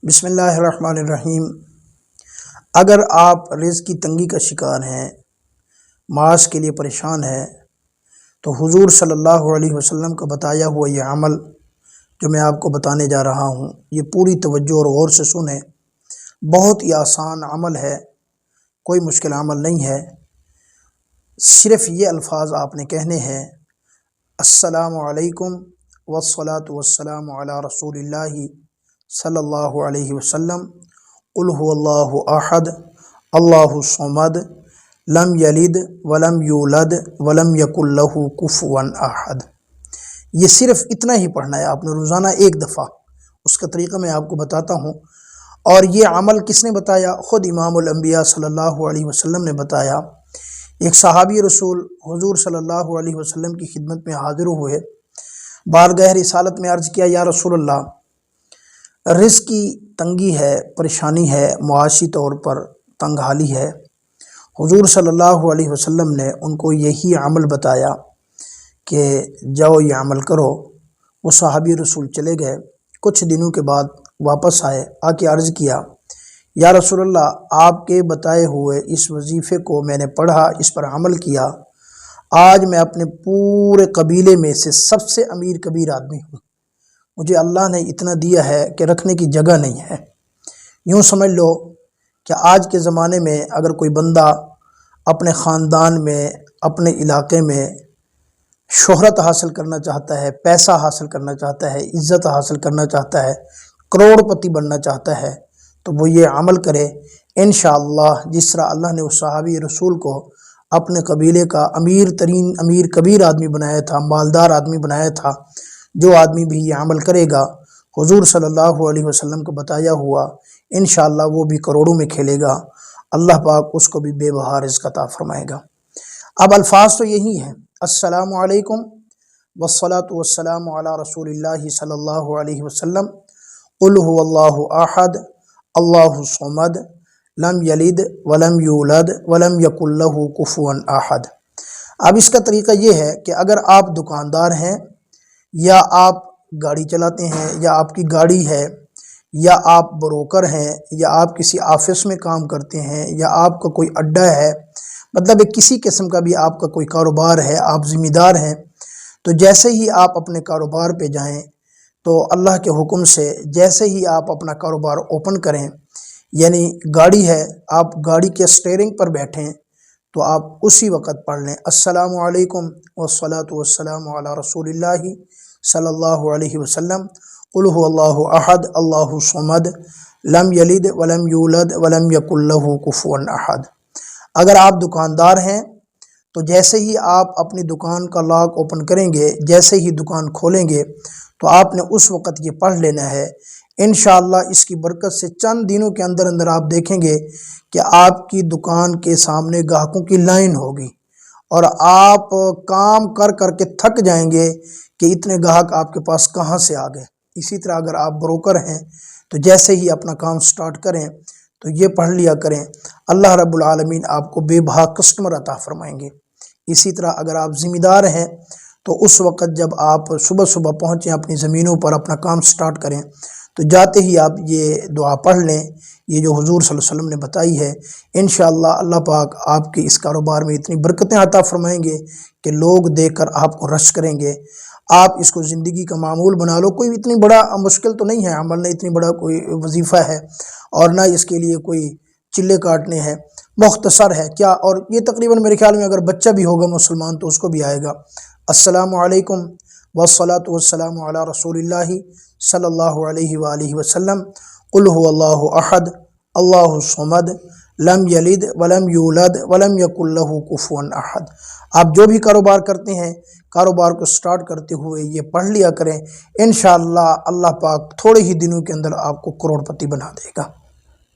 بسم اللہ الرحمن الرحیم۔ اگر آپ رزق کی تنگی کا شکار ہیں، معاش کے لیے پریشان ہیں، تو حضور صلی اللہ علیہ وسلم کا بتایا ہوا یہ عمل جو میں آپ کو بتانے جا رہا ہوں، یہ پوری توجہ اور غور سے سنیں۔ بہت ہی آسان عمل ہے، کوئی مشکل عمل نہیں ہے۔ صرف یہ الفاظ آپ نے کہنے ہیں: السلام علیکم والصلاة والسلام علی رسول اللہ صلی اللہ علیہ وسلم، قل هو اللہ احد اللہ الصمد لم یلد ولم یولد ولم یکن لہ کفوا احد۔ یہ صرف اتنا ہی پڑھنا ہے آپ نے روزانہ ایک دفعہ۔ اس کا طریقہ میں آپ کو بتاتا ہوں۔ اور یہ عمل کس نے بتایا؟ خود امام الانبیاء صلی اللہ علیہ وسلم نے بتایا۔ ایک صحابی رسول حضور صلی اللہ علیہ وسلم کی خدمت میں حاضر ہوئے، بارگاہ رسالت میں عرض کیا: یا رسول اللہ، رزق کی تنگی ہے، پریشانی ہے، معاشی طور پر تنگ حالی ہے۔ حضور صلی اللہ علیہ وسلم نے ان کو یہی عمل بتایا کہ جاؤ یہ عمل کرو۔ وہ صحابی رسول چلے گئے، کچھ دنوں کے بعد واپس آئے، آ کے عرض کیا: یا رسول اللہ، آپ کے بتائے ہوئے اس وظیفے کو میں نے پڑھا، اس پر عمل کیا، آج میں اپنے پورے قبیلے میں سے سب سے امیر کبیر آدمی ہوں۔ مجھے اللہ نے اتنا دیا ہے کہ رکھنے کی جگہ نہیں ہے۔ یوں سمجھ لو کہ آج کے زمانے میں اگر کوئی بندہ اپنے خاندان میں، اپنے علاقے میں شہرت حاصل کرنا چاہتا ہے، پیسہ حاصل کرنا چاہتا ہے، عزت حاصل کرنا چاہتا ہے، کروڑ پتی بننا چاہتا ہے، تو وہ یہ عمل کرے انشاءاللہ۔ جس طرح اللہ نے اس صحابی رسول کو اپنے قبیلے کا امیر ترین، امیر کبیر آدمی بنایا تھا، مالدار آدمی بنایا تھا، جو آدمی بھی یہ عمل کرے گا حضور صلی اللہ علیہ وسلم کو بتایا ہوا، انشاءاللہ وہ بھی کروڑوں میں کھیلے گا، اللہ پاک اس کو بھی بے بہا رزق عطا فرمائے گا۔ اب الفاظ تو یہی ہیں: السلام علیکم والصلاة والسلام علی رسول اللہ صلی اللہ علیہ وسلم، قل هو اللہ احد اللہ الصمد لم یلد ولم یولد ولم یکن لہ کفوا احد۔ اب اس کا طریقہ یہ ہے کہ اگر آپ دکاندار ہیں، یا آپ گاڑی چلاتے ہیں، یا آپ کی گاڑی ہے، یا آپ بروکر ہیں، یا آپ کسی آفس میں کام کرتے ہیں، یا آپ کا کوئی اڈا ہے، مطلب کسی قسم کا بھی آپ کا کوئی کاروبار ہے، آپ ذمہ دار ہیں، تو جیسے ہی آپ اپنے کاروبار پہ جائیں تو اللہ کے حکم سے جیسے ہی آپ اپنا کاروبار اوپن کریں، یعنی گاڑی ہے، آپ گاڑی کے اسٹیئرنگ پر بیٹھیں، تو آپ اسی وقت پڑھ لیں: السلام علیکم والصلاة والسلام علی رسول اللہ صلی اللہ علیہ وسلم، قل هو اللہ احد اللہ الصمد لم یلد ولم یولد ولم یکن لہ کفوا احد۔ اگر آپ دکاندار ہیں تو جیسے ہی آپ اپنی دکان کا لاک اوپن کریں گے، جیسے ہی دکان کھولیں گے، تو آپ نے اس وقت یہ پڑھ لینا ہے۔ انشاءاللہ اس کی برکت سے چند دنوں کے اندر اندر آپ دیکھیں گے کہ آپ کی دکان کے سامنے گاہکوں کی لائن ہوگی، اور آپ کام کر کر کے تھک جائیں گے کہ اتنے گاہک آپ کے پاس کہاں سے آ گئے۔ اسی طرح اگر آپ بروکر ہیں تو جیسے ہی اپنا کام سٹارٹ کریں تو یہ پڑھ لیا کریں، اللہ رب العالمین آپ کو بے بہا کسٹمر عطا فرمائیں گے۔ اسی طرح اگر آپ ذمہ دار ہیں تو اس وقت جب آپ صبح صبح پہنچیں اپنی زمینوں پر، اپنا کام سٹارٹ کریں، تو جاتے ہی آپ یہ دعا پڑھ لیں، یہ جو حضور صلی اللہ علیہ وسلم نے بتائی ہے۔ انشاءاللہ اللہ پاک آپ کے اس کاروبار میں اتنی برکتیں عطا فرمائیں گے کہ لوگ دیکھ کر آپ کو رش کریں گے۔ آپ اس کو زندگی کا معمول بنا لو۔ کوئی اتنی بڑا مشکل تو نہیں ہے عمل، نہ اتنی بڑا کوئی وظیفہ ہے، اور نہ اس کے لیے کوئی چلے کاٹنے ہیں، مختصر ہے کیا۔ اور یہ تقریباً میرے خیال میں اگر بچہ بھی ہوگا مسلمان تو اس کو بھی آئے گا: السلام علیکم والصلاة والسلام علی رسول اللہ صلی اللہ علیہ وآلہ وسلم، قل هو اللہ احد اللہ الصمد لم یلد ولم یولد ولم یکن لہ کفوا احد۔ آپ جو بھی کاروبار کرتے ہیں، کاروبار کو سٹارٹ کرتے ہوئے یہ پڑھ لیا کریں، انشاءاللہ اللہ پاک تھوڑے ہی دنوں کے اندر آپ کو کروڑ پتی بنا دے گا۔